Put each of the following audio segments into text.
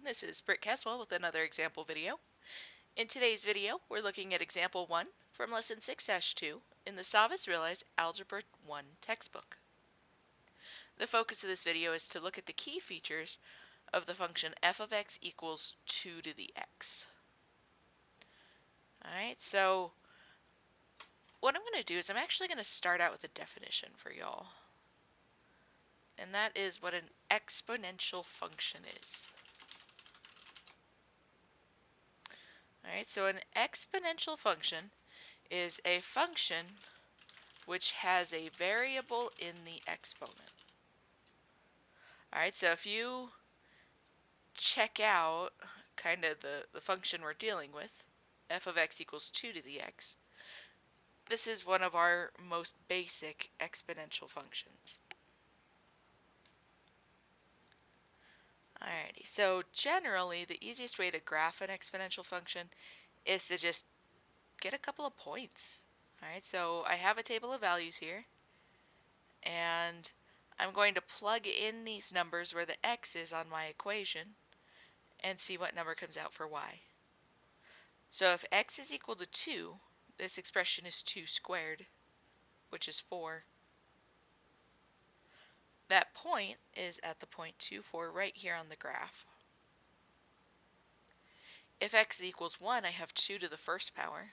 This is Britt Caswell with another example video. In today's video, we're looking at example 1 from lesson 6-2 in the SavvasRealize Algebra 1 textbook. The focus of this video is to look at the key features of the function f of x equals 2 to the x. Alright, so what I'm going to do is I'm actually going to start out with a definition for y'all. And that is what an exponential function is. Alright, so an exponential function is a function which has a variable in the exponent. Alright, so if you check out kind of the function we're dealing with, f of x equals 2 to the x, this is one of our most basic exponential functions. Alrighty, so generally the easiest way to graph an exponential function is to just get a couple of points. Alright, so I have a table of values here, and I'm going to plug in these numbers where the x is on my equation and see what number comes out for y. So if x is equal to 2, this expression is 2 squared, which is 4. That point is at the point 2, 4 right here on the graph. If x equals 1, I have 2 to the first power.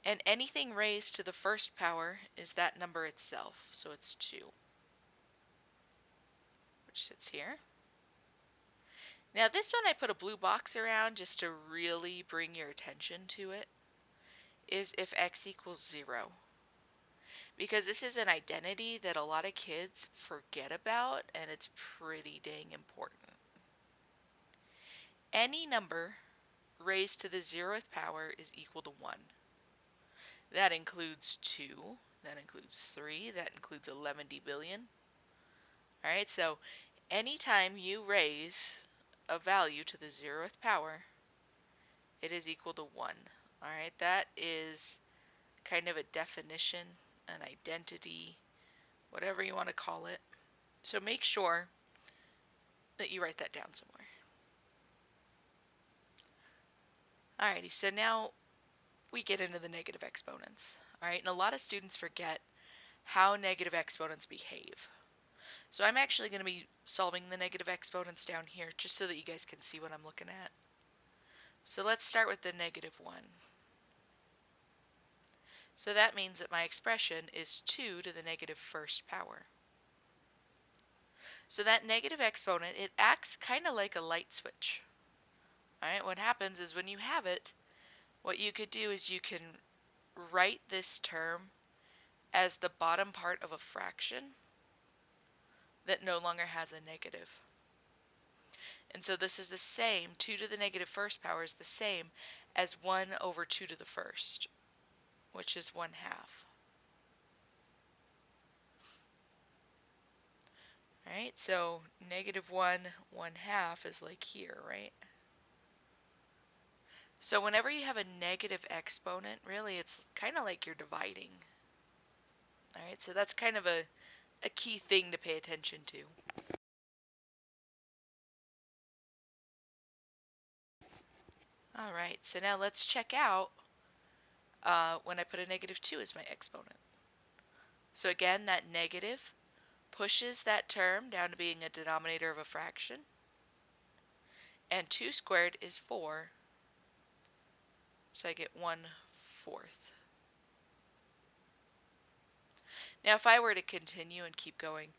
And anything raised to the first power is that number itself, so it's 2, which sits here. Now this one I put a blue box around just to really bring your attention to it, is if x equals 0. Because this is an identity that a lot of kids forget about, and it's pretty dang important. Any number raised to the 0th power is equal to 1. That includes 2, that includes 3, that includes 11 billion. Alright, so anytime you raise a value to the 0th power, it is equal to 1. Alright, that is kind of a definition, an identity, whatever you want to call it. So make sure that you write that down somewhere. Alrighty, so now we get into the negative exponents. Alright, and a lot of students forget how negative exponents behave. So I'm actually going to be solving the negative exponents down here just so that you guys can see what I'm looking at. So let's start with the negative 1. So that means that my expression is 2 to the negative first power. So that negative exponent, it acts kind of like a light switch. Alright, what happens is when you have it, what you could do is you can write this term as the bottom part of a fraction that no longer has a negative. And so this is the same, 2 to the negative first power is the same as 1 over 2 to the first, which is 1/2. Alright, so negative 1, 1/2 is like here, right? So whenever you have a negative exponent, really it's kind of like you're dividing. Alright, so that's kind of a key thing to pay attention to. Alright, so now let's check out when I put a negative 2 as my exponent. So again, that negative pushes that term down to being a denominator of a fraction. And 2 squared is 4. So I get 1/4. Now if I were to continue and keep going,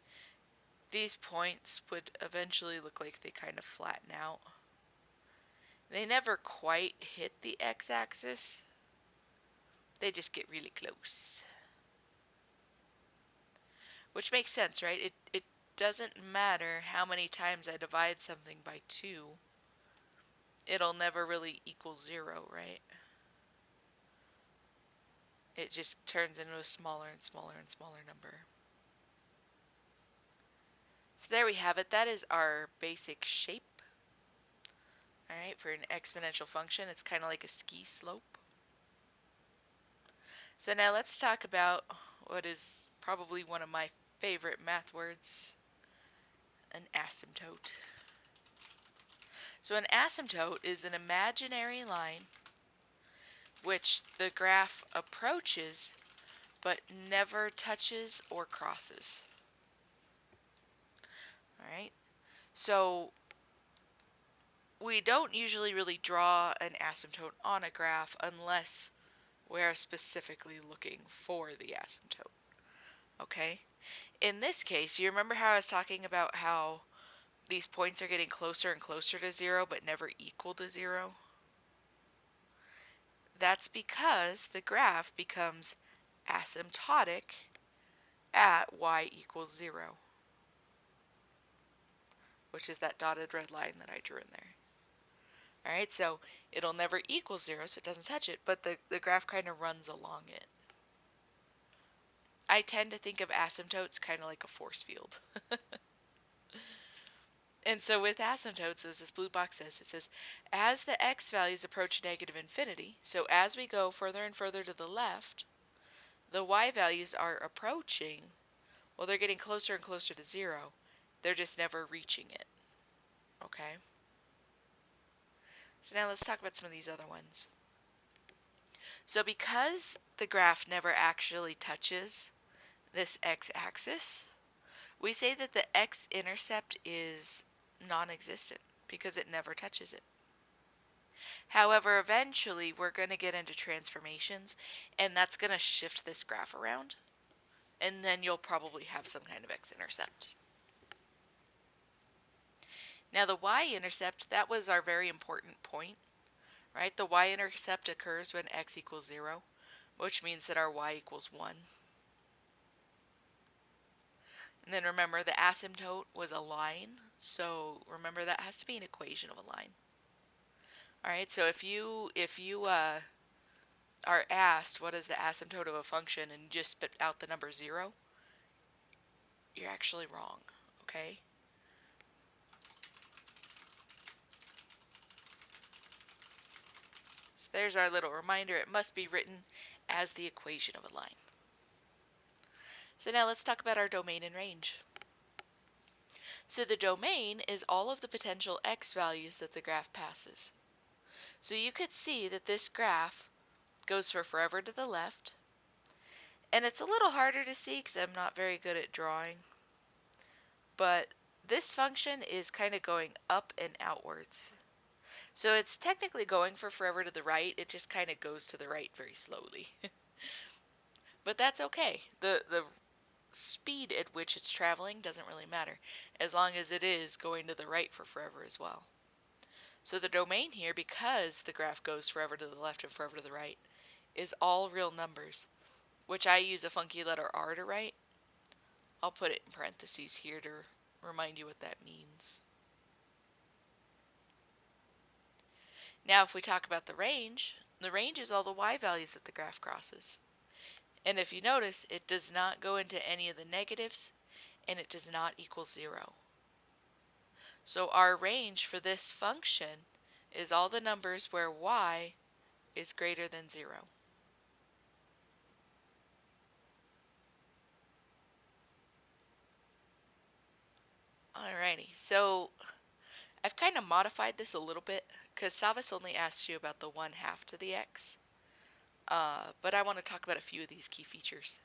these points would eventually look like they kind of flatten out. They never quite hit the x-axis. They just get really close. Which makes sense, right? It doesn't matter how many times I divide something by 2. It'll never really equal 0, right? It just turns into a smaller and smaller and smaller number. So there we have it. That is our basic shape. Alright, for an exponential function, it's kind of like a ski slope. So now let's talk about what is probably one of my favorite math words, an asymptote. So an asymptote is an imaginary line which the graph approaches but never touches or crosses. All right? So we don't usually really draw an asymptote on a graph unless we're specifically looking for the asymptote. Okay? In this case, you remember how I was talking about how these points are getting closer and closer to zero but never equal to zero? That's because the graph becomes asymptotic at y equals 0, which is that dotted red line that I drew in there. All right, so it'll never equal 0, so it doesn't touch it, but the graph kind of runs along it. I tend to think of asymptotes kind of like a force field. And so with asymptotes, as this blue box says, it says, as the x values approach negative infinity, so as we go further and further to the left, the y values are approaching, well, they're getting closer and closer to 0. They're just never reaching it. Okay? So now let's talk about some of these other ones. So because the graph never actually touches this x-axis, we say that the x-intercept is non-existent because it never touches it. However, eventually we're going to get into transformations, and that's going to shift this graph around, and then you'll probably have some kind of x-intercept. Now the y-intercept, that was our very important point, right? The y-intercept occurs when x equals 0, which means that our y equals 1. And then remember, the asymptote was a line, so remember that has to be an equation of a line. All right, so if you are asked what is the asymptote of a function and you just spit out the number 0, you're actually wrong, okay? So there's our little reminder. It must be written as the equation of a line. So now let's talk about our domain and range. So the domain is all of the potential x values that the graph passes. So you could see that this graph goes for forever to the left, and it's a little harder to see because I'm not very good at drawing, but this function is kind of going up and outwards. So it's technically going for forever to the right, it just kind of goes to the right very slowly. But that's okay. The speed at which it's traveling doesn't really matter, as long as it is going to the right for forever as well. So the domain here, because the graph goes forever to the left and forever to the right, is all real numbers, which I use a funky letter R to write. I'll put it in parentheses here to remind you what that means. Now if we talk about the range is all the y values that the graph crosses. And if you notice, it does not go into any of the negatives, and it does not equal 0. So our range for this function is all the numbers where y is greater than 0. Alrighty, so I've kind of modified this a little bit because Savvas only asks you about the 1/2 to the x, but I want to talk about a few of these key features.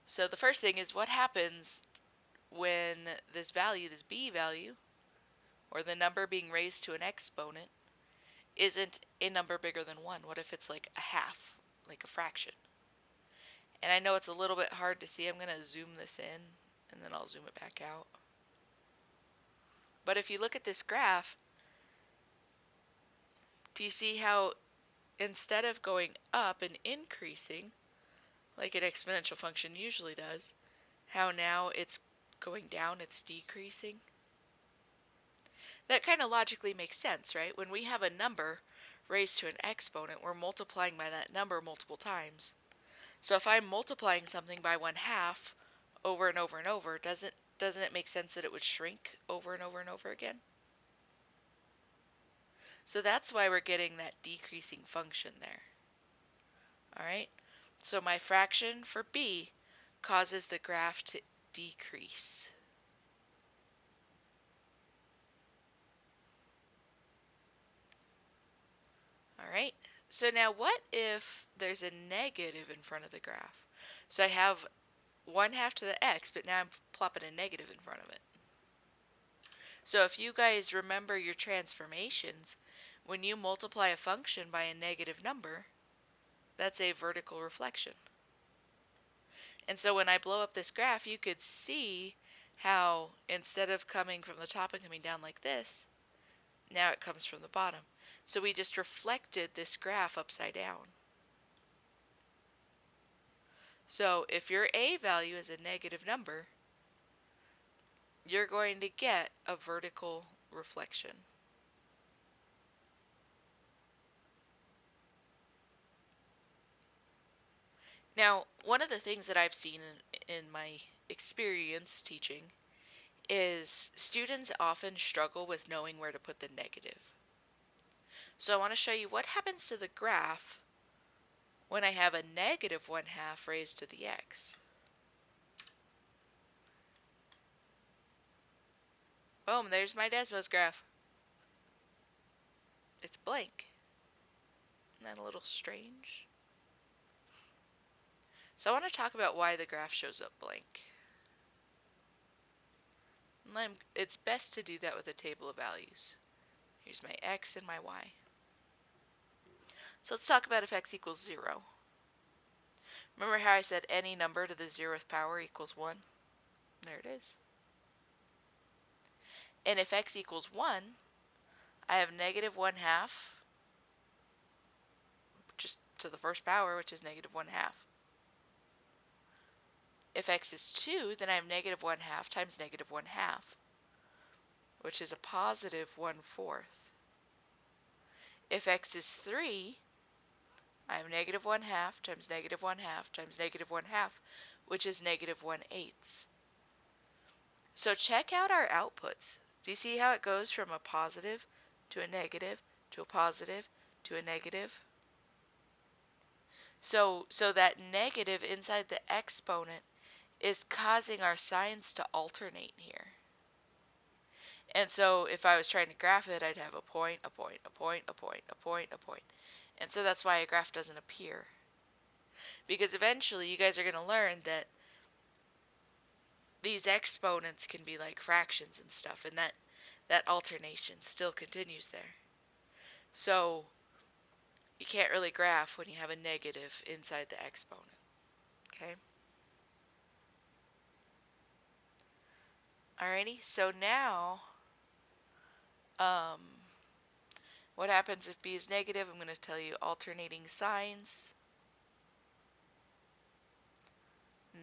So the first thing is what happens when this value, this b value, or the number being raised to an exponent, isn't a number bigger than 1? What if it's like a half, like a fraction? And I know it's a little bit hard to see. I'm going to zoom this in, and then I'll zoom it back out. But if you look at this graph, do you see how instead of going up and increasing, like an exponential function usually does, how now it's going down, it's decreasing? That kind of logically makes sense, right? When we have a number raised to an exponent, we're multiplying by that number multiple times. So if I'm multiplying something by 1/2 over and over and over, doesn't it make sense that it would shrink over and over and over again? So that's why we're getting that decreasing function there. All right, so my fraction for b causes the graph to decrease. So now what if there's a negative in front of the graph? So I have 1/2 to the x, but now I'm plopping a negative in front of it. So if you guys remember your transformations, when you multiply a function by a negative number, that's a vertical reflection. And so when I blow up this graph, you could see how instead of coming from the top and coming down like this, now it comes from the bottom. So we just reflected this graph upside down. So if your a value is a negative number, you're going to get a vertical reflection. Now, one of the things that I've seen in my experience teaching is students often struggle with knowing where to put the negative. So I want to show you what happens to the graph when I have a negative 1/2 raised to the x. Boom, there's my Desmos graph. It's blank. Isn't that a little strange? So I want to talk about why the graph shows up blank. It's best to do that with a table of values. Here's my x and my y. So let's talk about if x equals 0. Remember how I said any number to the 0th power equals 1? There it is. And if x equals 1, I have negative 1/2 just to the first power, which is negative 1/2. If x is 2, then I have negative 1/2 times negative 1/2, which is a positive 1/4. If x is 3, I have negative 1/2 times negative 1/2 times negative 1/2, which is negative 1/8. So check out our outputs. Do you see how it goes from a positive to a negative to a positive to a negative? So that negative inside the exponent is causing our signs to alternate here. And so if I was trying to graph it, I'd have a point, a point, a point, a point, a point, a point. And so that's why a graph doesn't appear. Because eventually you guys are going to learn that these exponents can be like fractions and stuff, and that alternation still continues there. So you can't really graph when you have a negative inside the exponent. Okay? Alrighty, so now what happens if b is negative? I'm going to tell you alternating signs,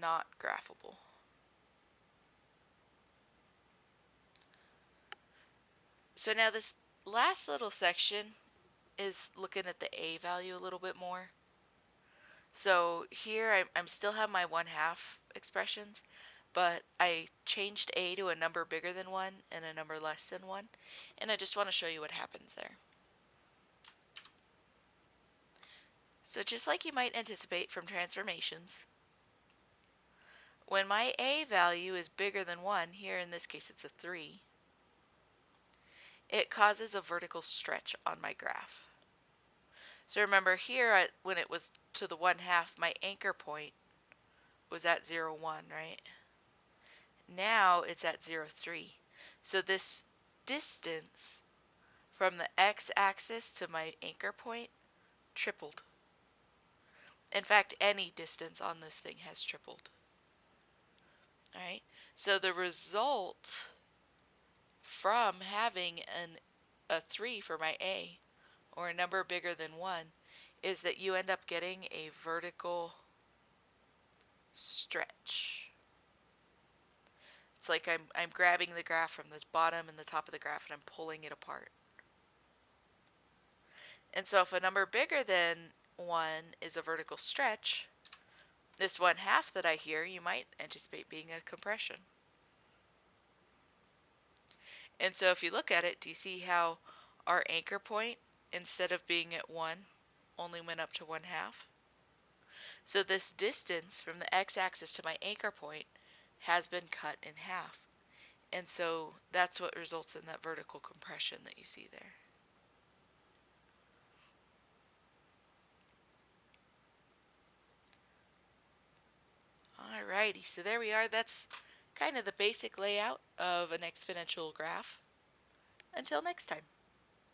not graphable. So now this last little section is looking at the a value a little bit more. So here I'm still have my 1/2 expressions, but I changed a to a number bigger than 1 and a number less than 1, and I just want to show you what happens there. So just like you might anticipate from transformations, when my a value is bigger than 1, here in this case it's a 3, it causes a vertical stretch on my graph. So remember here, when it was to the 1/2, my anchor point was at 0, 1, right? Now it's at 0, 3. So this distance from the x-axis to my anchor point tripled. In fact, any distance on this thing has tripled. All right? So the result from having a 3 for my a, or a number bigger than 1, is that you end up getting a vertical stretch. It's like I'm grabbing the graph from the bottom and the top of the graph and I'm pulling it apart. And so if a number bigger than 1 is a vertical stretch, this 1/2 that I hear, you might anticipate being a compression. And so if you look at it, do you see how our anchor point, instead of being at 1, only went up to 1/2? So this distance from the x-axis to my anchor point has been cut in half. And so that's what results in that vertical compression that you see there. Alrighty, so there we are. That's kind of the basic layout of an exponential graph. Until next time.